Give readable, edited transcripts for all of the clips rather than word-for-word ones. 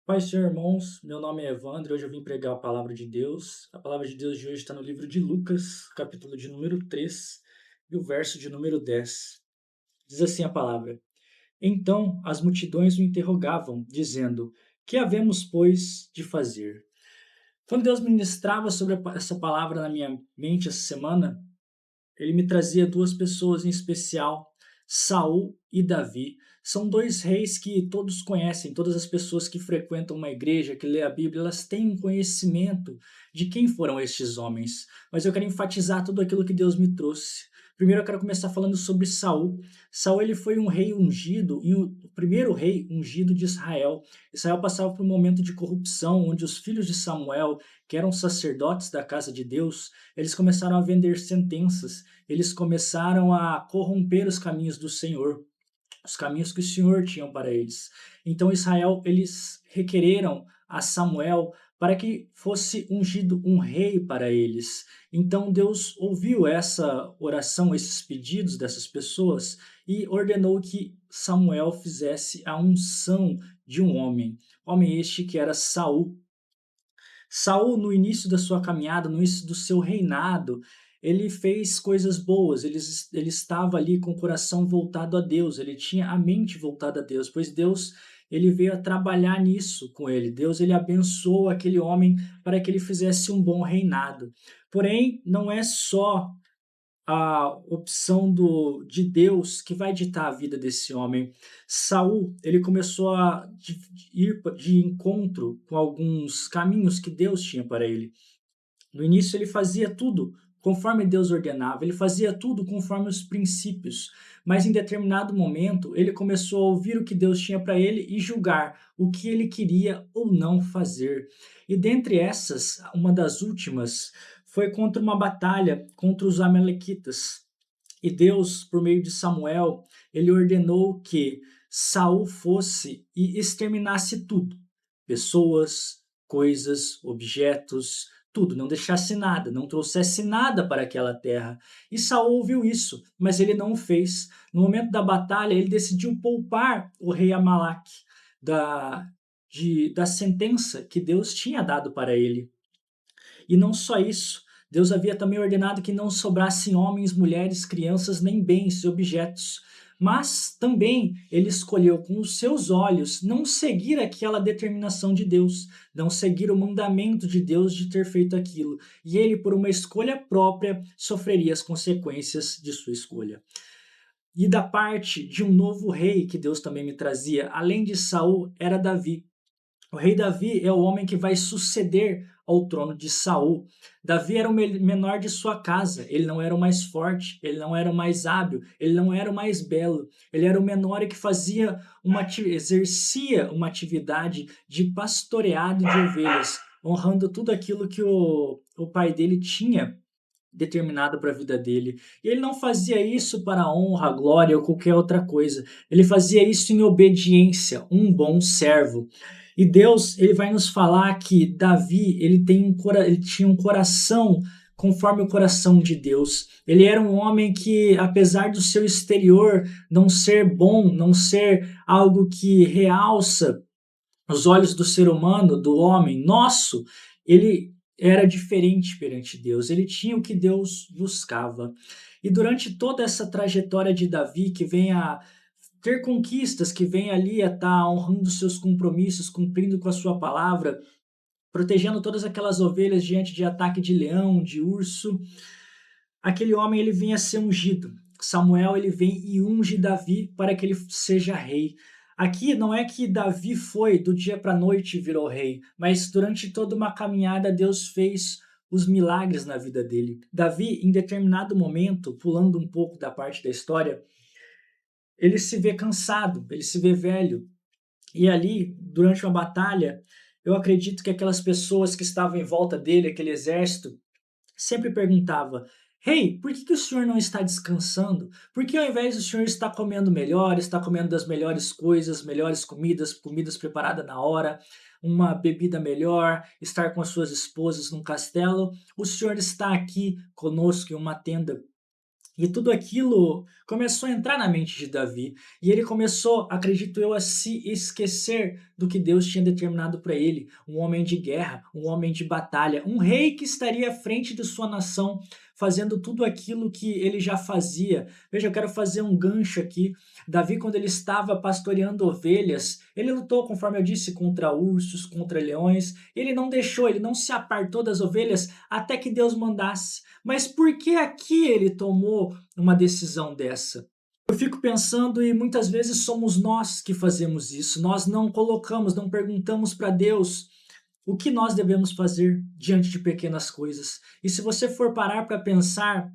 Pai, Senhor, irmãos, meu nome é Evandro e hoje eu vim pregar a palavra de Deus. A palavra de Deus de hoje está no livro de Lucas, capítulo de número 3 e o verso de número 10. Diz assim a palavra: Então as multidões o interrogavam, dizendo: Que havemos, pois, de fazer? Quando Deus ministrava sobre essa palavra na minha mente essa semana, ele me trazia duas pessoas em especial, Saul e Davi. São dois reis que todos conhecem, todas as pessoas que frequentam uma igreja, que lê a Bíblia, elas têm um conhecimento de quem foram estes homens. Mas eu quero enfatizar tudo aquilo que Deus me trouxe. Primeiro eu quero começar falando sobre Saul. Saul ele foi um rei ungido e o primeiro rei ungido de Israel. Israel passava por um momento de corrupção, onde os filhos de Samuel, que eram sacerdotes da casa de Deus, eles começaram a vender sentenças, eles começaram a corromper os caminhos do Senhor, os caminhos que o Senhor tinha para eles. Então Israel, eles requereram a Samuel para que fosse ungido um rei para eles. Então Deus ouviu essa oração, esses pedidos dessas pessoas e ordenou que Samuel fizesse a unção de um homem este que era Saul. Saul, no início da sua caminhada, no início do seu reinado, ele fez coisas boas, ele estava ali com o coração voltado a Deus, ele tinha a mente voltada a Deus, pois Deus ele veio a trabalhar nisso com ele. Deus ele abençoou aquele homem para que ele fizesse um bom reinado. Porém, não é só a opção de Deus que vai ditar a vida desse homem. Saul, ele começou a ir de encontro com alguns caminhos que Deus tinha para ele. No início ele fazia tudo conforme Deus ordenava, ele fazia tudo conforme os princípios, mas em determinado momento ele começou a ouvir o que Deus tinha para ele e julgar o que ele queria ou não fazer. E dentre essas, uma das últimas foi contra uma batalha contra os amalequitas. E Deus, por meio de Samuel, ele ordenou que Saul fosse e exterminasse tudo: pessoas, coisas, objetos, tudo, não deixasse nada, não trouxesse nada para aquela terra. E Saul ouviu isso, mas ele não o fez. No momento da batalha, ele decidiu poupar o rei Amalaque da, da sentença que Deus tinha dado para ele. E não só isso, Deus havia também ordenado que não sobrassem homens, mulheres, crianças, nem bens e objetos. Mas também ele escolheu com os seus olhos não seguir aquela determinação de Deus, não seguir o mandamento de Deus de ter feito aquilo. E ele, por uma escolha própria, sofreria as consequências de sua escolha. E da parte de um novo rei que Deus também me trazia, além de Saul, era Davi. O rei Davi é o homem que vai suceder ao trono de Saul. Davi era o menor de sua casa, ele não era o mais forte, ele não era o mais hábil, ele não era o mais belo, ele era o menor e que exercia uma atividade de pastoreado de ovelhas, honrando tudo aquilo que o pai dele tinha determinado para a vida dele. E ele não fazia isso para honra, glória ou qualquer outra coisa. Ele fazia isso em obediência, um bom servo. E Deus, ele vai nos falar que Davi, ele tinha um coração conforme o coração de Deus. Ele era um homem que, apesar do seu exterior não ser bom, não ser algo que realça os olhos do ser humano, do homem nosso, ele era diferente perante Deus, ele tinha o que Deus buscava. E durante toda essa trajetória de Davi, que vem a ter conquistas, que vem ali a estar honrando seus compromissos, cumprindo com a sua palavra, protegendo todas aquelas ovelhas diante de ataque de leão, de urso, aquele homem ele vem a ser ungido. Samuel ele vem e unge Davi para que ele seja rei. Aqui não é que Davi foi do dia para a noite e virou rei, mas durante toda uma caminhada Deus fez os milagres na vida dele. Davi, em determinado momento, pulando um pouco da parte da história, ele se vê cansado, ele se vê velho. E ali, durante uma batalha, eu acredito que aquelas pessoas que estavam em volta dele, aquele exército, sempre perguntava: Rei, por que o senhor não está descansando? Por que ao invés do senhor estar comendo melhor, está comendo das melhores coisas, melhores comidas, comidas preparadas na hora, uma bebida melhor, estar com as suas esposas num castelo, o senhor está aqui conosco em uma tenda E tudo aquilo começou a entrar na mente de Davi, e ele começou, acredito eu, a se esquecer do que Deus tinha determinado para ele, um homem de guerra, um homem de batalha, um rei que estaria à frente de sua nação, fazendo tudo aquilo que ele já fazia. Veja, eu quero fazer um gancho aqui. Davi, quando ele estava pastoreando ovelhas, ele lutou, conforme eu disse, contra ursos, contra leões. Ele não deixou, ele não se apartou das ovelhas até que Deus mandasse. Mas por que aqui ele tomou uma decisão dessa? Eu fico pensando e muitas vezes somos nós que fazemos isso. Nós não colocamos, não perguntamos para Deus o que nós devemos fazer diante de pequenas coisas. E se você for parar para pensar,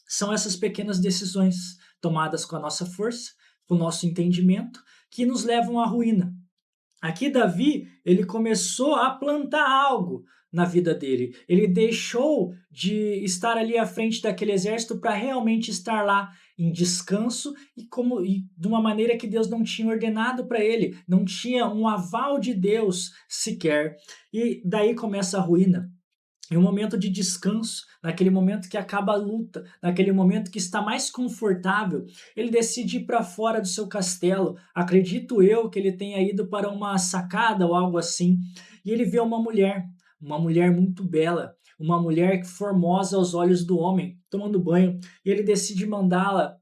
são essas pequenas decisões tomadas com a nossa força, com o nosso entendimento, que nos levam à ruína. Aqui Davi, ele começou a plantar algo na vida dele. Ele deixou de estar ali à frente daquele exército para realmente estar lá em descanso e de uma maneira que Deus não tinha ordenado para ele, não tinha um aval de Deus sequer. E daí começa a ruína. Em um momento de descanso, naquele momento que acaba a luta, naquele momento que está mais confortável, ele decide ir para fora do seu castelo. Acredito eu que ele tenha ido para uma sacada ou algo assim. E ele vê uma mulher muito bela, uma mulher formosa aos olhos do homem, tomando banho. E ele decide mandar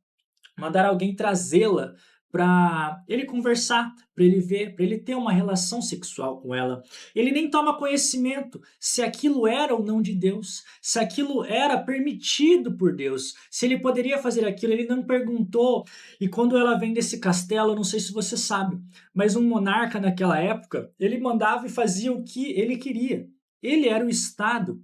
alguém trazê-la para ele conversar, para ele ver, para ele ter uma relação sexual com ela. Ele nem toma conhecimento se aquilo era ou não de Deus, se aquilo era permitido por Deus, se ele poderia fazer aquilo, ele não perguntou. E quando ela vem desse castelo, eu não sei se você sabe, mas um monarca naquela época, ele mandava e fazia o que ele queria. Ele era o Estado.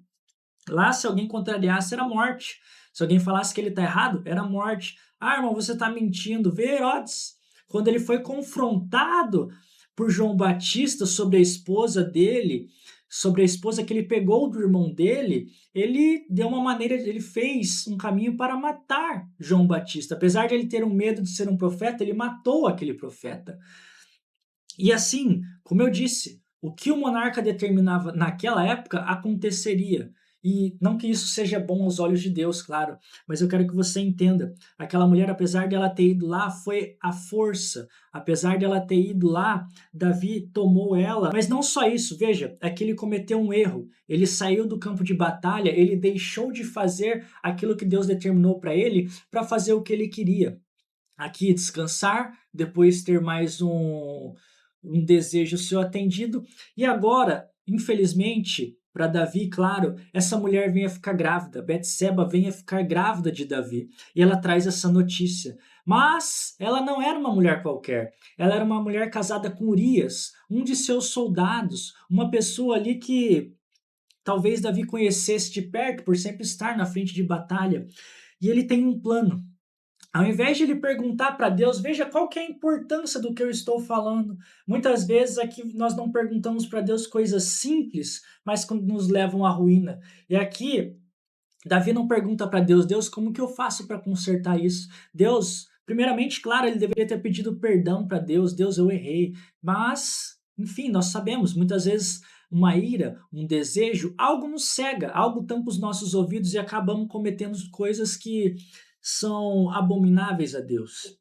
Lá, se alguém contrariasse, era morte. Se alguém falasse que ele está errado, era morte. Ah, irmão, você está mentindo. Vê Herodes, quando ele foi confrontado por João Batista sobre a esposa dele, sobre a esposa que ele pegou do irmão dele, ele deu uma maneira, ele fez um caminho para matar João Batista. Apesar de ele ter um medo de ser um profeta, ele matou aquele profeta. E assim, como eu disse, o que o monarca determinava naquela época aconteceria. E não que isso seja bom aos olhos de Deus, claro, mas eu quero que você entenda. Aquela mulher, apesar de ela ter ido lá, foi a força. Apesar de ela ter ido lá, Davi tomou ela. Mas não só isso, veja, é que ele cometeu um erro. Ele saiu do campo de batalha, ele deixou de fazer aquilo que Deus determinou para fazer o que ele queria. Aqui descansar, depois ter mais um desejo seu atendido. E agora, infelizmente, para Davi, claro, essa mulher vem a ficar grávida. Betseba vem a ficar grávida de Davi. E ela traz essa notícia. Mas ela não era uma mulher qualquer. Ela era uma mulher casada com Urias, um de seus soldados, uma pessoa ali que talvez Davi conhecesse de perto por sempre estar na frente de batalha. E ele tem um plano. Ao invés de ele perguntar para Deus, veja qual que é a importância do que eu estou falando. Muitas vezes aqui nós não perguntamos para Deus coisas simples, mas que nos levam à ruína. E aqui, Davi não pergunta para Deus, Deus, como que eu faço para consertar isso? Deus, primeiramente, claro, ele deveria ter pedido perdão para Deus, Deus, eu errei. Mas, enfim, nós sabemos, muitas vezes uma ira, um desejo, algo nos cega, algo tampa os nossos ouvidos e acabamos cometendo coisas que são abomináveis a Deus.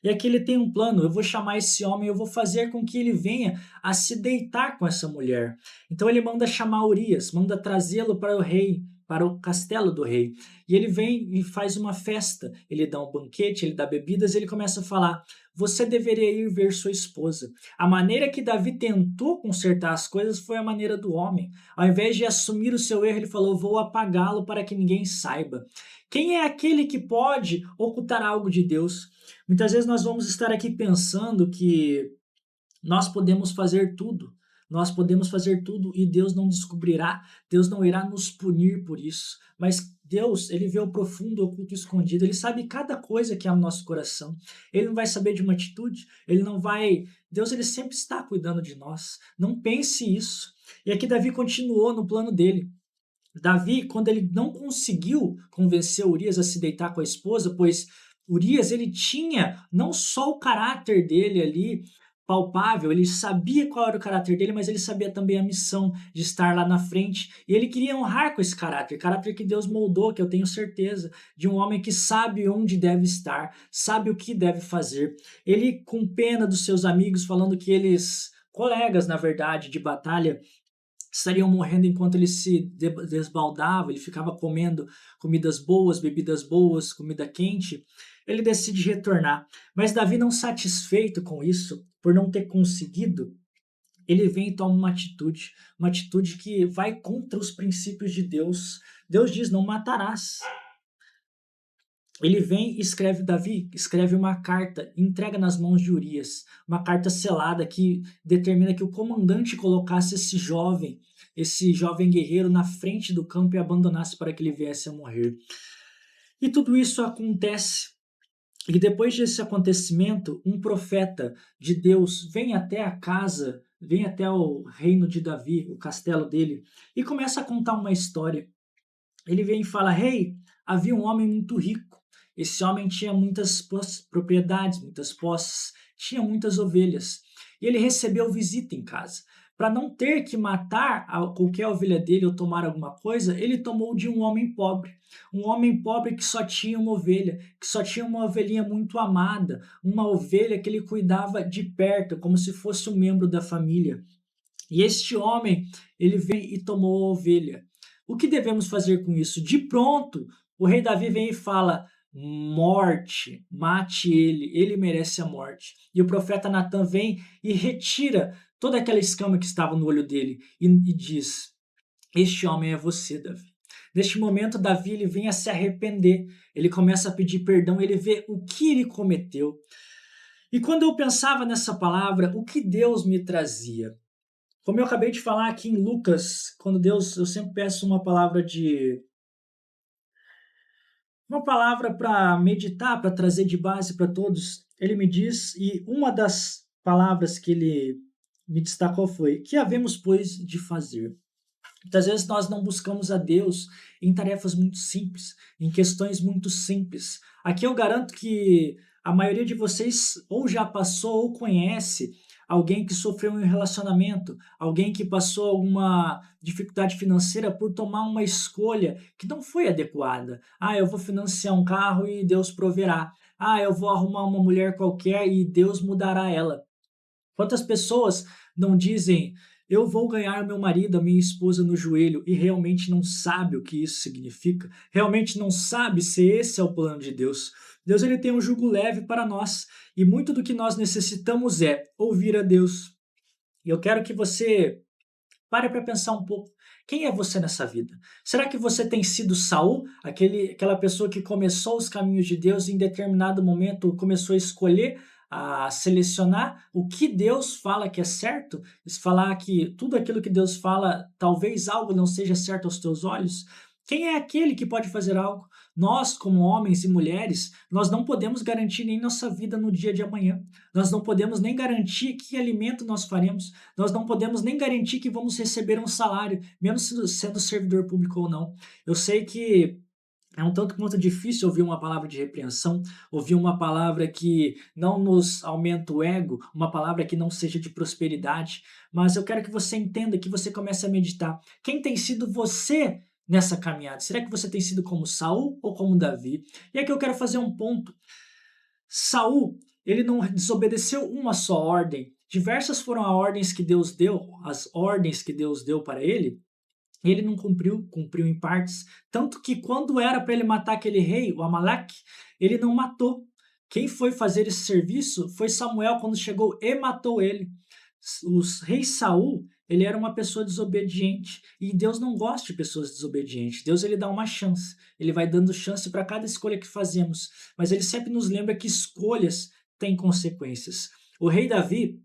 E aqui ele tem um plano, eu vou chamar esse homem, eu vou fazer com que ele venha a se deitar com essa mulher. Então ele manda chamar Urias, manda trazê-lo para o rei, para o castelo do rei. E ele vem e faz uma festa, ele dá um banquete, ele dá bebidas, e ele começa a falar: você deveria ir ver sua esposa. A maneira que Davi tentou consertar as coisas foi a maneira do homem. Ao invés de assumir o seu erro, ele falou: vou apagá-lo para que ninguém saiba. Quem é aquele que pode ocultar algo de Deus? Muitas vezes nós vamos estar aqui pensando que nós podemos fazer tudo. Nós podemos fazer tudo e Deus não descobrirá, Deus não irá nos punir por isso. Mas Deus, ele vê o profundo, oculto, escondido, ele sabe cada coisa que há no nosso coração. Ele não vai saber de uma atitude, ele não vai. Deus, ele sempre está cuidando de nós. Não pense isso. E aqui Davi continuou no plano dele. Davi, quando ele não conseguiu convencer Urias a se deitar com a esposa, pois Urias ele tinha não só o caráter dele ali, palpável, ele sabia qual era o caráter dele, mas ele sabia também a missão de estar lá na frente, e ele queria honrar com esse caráter que Deus moldou, que eu tenho certeza, de um homem que sabe onde deve estar, sabe o que deve fazer. Ele, com pena dos seus amigos, falando que eles, colegas, na verdade, de batalha, estariam morrendo enquanto ele se desbaldava, ele ficava comendo comidas boas, comida quente, ele decide retornar. Mas Davi, não satisfeito com isso, por não ter conseguido, ele vem e toma uma atitude que vai contra os princípios de Deus. Deus diz: não matarás. Ele vem e escreve, Davi escreve uma carta, entrega nas mãos de Urias, uma carta selada que determina que o comandante colocasse esse jovem guerreiro na frente do campo e abandonasse para que ele viesse a morrer. E tudo isso acontece, e depois desse acontecimento, um profeta de Deus vem até a casa, vem até o reino de Davi, o castelo dele, e começa a contar uma história. Ele vem e fala: Rei, havia um homem muito rico. Esse homem tinha muitas propriedades, muitas posses, tinha muitas ovelhas. E ele recebeu visita em casa. Para não ter que matar qualquer ovelha dele ou tomar alguma coisa, ele tomou de um homem pobre. Um homem pobre que só tinha uma ovelha, que só tinha uma ovelhinha muito amada, uma ovelha que ele cuidava de perto, como se fosse um membro da família. E este homem, ele vem e tomou a ovelha. O que devemos fazer com isso? De pronto, o rei Davi vem e fala: morte, mate ele merece a morte. E o profeta Natan vem e retira toda aquela escama que estava no olho dele e diz: este homem é você, Davi. Neste momento, Davi ele vem a se arrepender, ele começa a pedir perdão, ele vê o que ele cometeu. E quando eu pensava nessa palavra, o que Deus me trazia? Como eu acabei de falar aqui em Lucas, quando Deus, eu sempre peço uma palavra para meditar, para trazer de base para todos. Ele me diz, e uma das palavras que ele me destacou foi: que havemos, pois, de fazer? Muitas vezes nós não buscamos a Deus em tarefas muito simples, em questões muito simples. Aqui eu garanto que a maioria de vocês ou já passou ou conhece alguém que sofreu um relacionamento, alguém que passou alguma dificuldade financeira por tomar uma escolha que não foi adequada. Ah, eu vou financiar um carro e Deus proverá. Ah, eu vou arrumar uma mulher qualquer e Deus mudará ela. Quantas pessoas não dizem: eu vou ganhar meu marido, a minha esposa no joelho, e realmente não sabe o que isso significa? Realmente não sabe se esse é o plano de Deus? Deus ele tem um jugo leve para nós, e muito do que nós necessitamos é ouvir a Deus. E eu quero que você pare para pensar um pouco. Quem é você nessa vida? Será que você tem sido Saul, aquela pessoa que começou os caminhos de Deus e em determinado momento começou a escolher, a selecionar o que Deus fala que é certo? Falar que tudo aquilo que Deus fala, talvez algo não seja certo aos teus olhos? Quem é aquele que pode fazer algo? Nós, como homens e mulheres, nós não podemos garantir nem nossa vida no dia de amanhã. Nós não podemos nem garantir que alimento nós faremos. Nós não podemos nem garantir que vamos receber um salário, mesmo sendo servidor público ou não. Eu sei que é um tanto quanto difícil ouvir uma palavra de repreensão, ouvir uma palavra que não nos aumenta o ego, uma palavra que não seja de prosperidade, mas eu quero que você entenda, que você comece a meditar. Quem tem sido você nessa caminhada? Será que você tem sido como Saul ou como Davi? E aqui eu quero fazer um ponto. Saul, ele não desobedeceu uma só ordem. Diversas foram as ordens que Deus deu para ele. Ele não cumpriu em partes, tanto que quando era para ele matar aquele rei, o Amaleque, ele não matou. Quem foi fazer esse serviço foi Samuel, quando chegou e matou ele. O rei Saul, ele era uma pessoa desobediente, e Deus não gosta de pessoas desobedientes. Deus ele dá uma chance, ele vai dando chance para cada escolha que fazemos, mas ele sempre nos lembra que escolhas têm consequências. O rei Davi,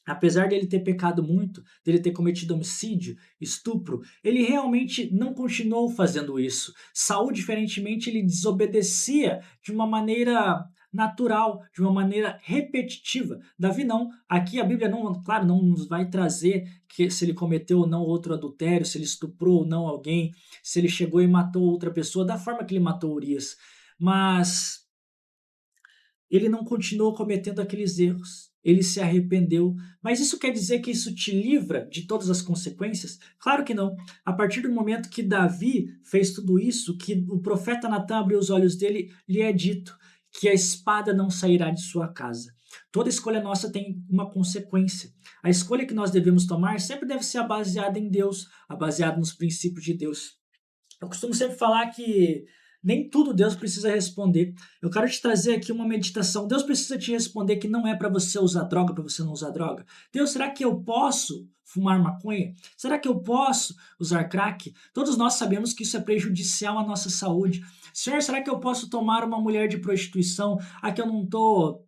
apesar dele ter pecado muito, dele ter cometido homicídio, estupro, ele realmente não continuou fazendo isso. Saul, diferentemente, ele desobedecia de uma maneira natural, de uma maneira repetitiva. Davi não. Aqui a Bíblia não, claro, não nos vai trazer que se ele cometeu ou não outro adultério, se ele estuprou ou não alguém, se ele chegou e matou outra pessoa, da forma que ele matou Urias. Mas ele não continuou cometendo aqueles erros. ele se arrependeu. Mas isso quer dizer que isso te livra de todas as consequências? Claro que não. A partir do momento que Davi fez tudo isso, que o profeta Natan abriu os olhos dele, lhe é dito que a espada não sairá de sua casa. Toda escolha nossa tem uma consequência. A escolha que nós devemos tomar sempre deve ser baseada em Deus, baseada nos princípios de Deus. Eu costumo sempre falar que nem tudo Deus precisa responder. Eu quero te trazer aqui uma meditação. Deus precisa te responder que não é para você usar droga, para você não usar droga. Deus, será que eu posso fumar maconha? Será que eu posso usar crack? Todos nós sabemos que isso é prejudicial à nossa saúde. Senhor, será que eu posso tomar uma mulher de prostituição? Aqui eu não estou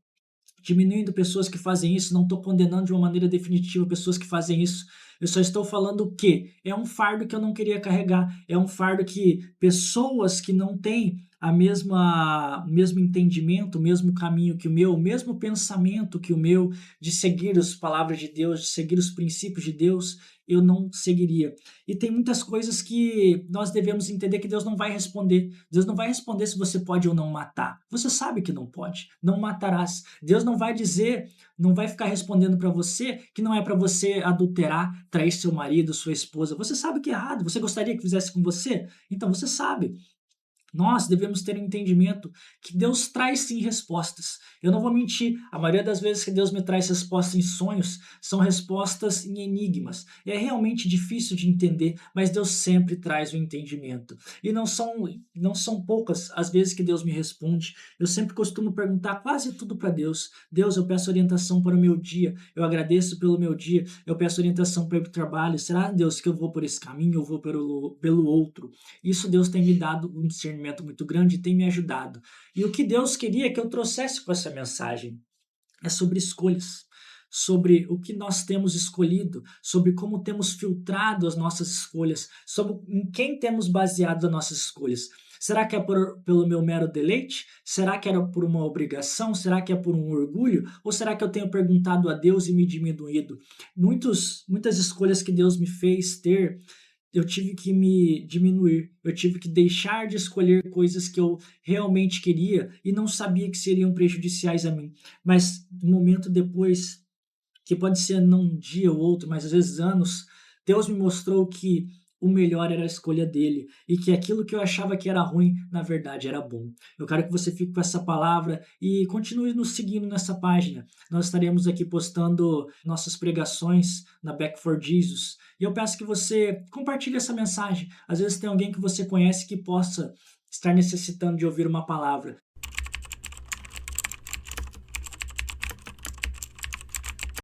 diminuindo pessoas que fazem isso, não estou condenando de uma maneira definitiva pessoas que fazem isso. Eu só estou falando que é um fardo que eu não queria carregar, é um fardo que pessoas que não têm o mesmo entendimento, o mesmo caminho que o mesmo pensamento que o meu, de seguir as palavras de Deus, de seguir os princípios de Deus, eu não seguiria. E tem muitas coisas que nós devemos entender que Deus não vai responder. Deus não vai responder se você pode ou não matar. Você sabe que não pode. Não matarás. Deus não vai dizer, não vai ficar respondendo para você que não é para você adulterar, trair seu marido, sua esposa. Você sabe que é errado. Você gostaria que fizesse com você? Então você sabe. Nós devemos ter um entendimento que Deus traz sim respostas. Eu não vou mentir, a maioria das vezes que Deus me traz respostas em sonhos são respostas em enigmas. É realmente difícil de entender, mas Deus sempre traz o entendimento. E não são poucas as vezes que Deus me responde. Eu sempre costumo perguntar quase tudo para Deus. Deus, eu peço orientação para o meu dia. Eu agradeço pelo meu dia. Eu peço orientação para o trabalho. Será, Deus, que eu vou por esse caminho? Eu vou pelo outro? Isso Deus tem me dado um discernimento muito grande e tem me ajudado. E o que Deus queria que eu trouxesse com essa mensagem é sobre escolhas, sobre o que nós temos escolhido, sobre como temos filtrado as nossas escolhas, sobre em quem temos baseado as nossas escolhas. Será que é pelo meu mero deleite? Será que era por uma obrigação? Será que é por um orgulho? Ou será que eu tenho perguntado a Deus e me diminuído? Muitas escolhas que Deus me fez ter, eu tive que me diminuir, eu tive que deixar de escolher coisas que eu realmente queria e não sabia que seriam prejudiciais a mim. Mas um momento depois, que pode ser não um dia ou outro, mas às vezes anos, Deus me mostrou que o melhor era a escolha dele e que aquilo que eu achava que era ruim, na verdade era bom. Eu quero que você fique com essa palavra e continue nos seguindo nessa página. Nós estaremos aqui postando nossas pregações na Back for Jesus. E eu peço que você compartilhe essa mensagem. Às vezes tem alguém que você conhece que possa estar necessitando de ouvir uma palavra.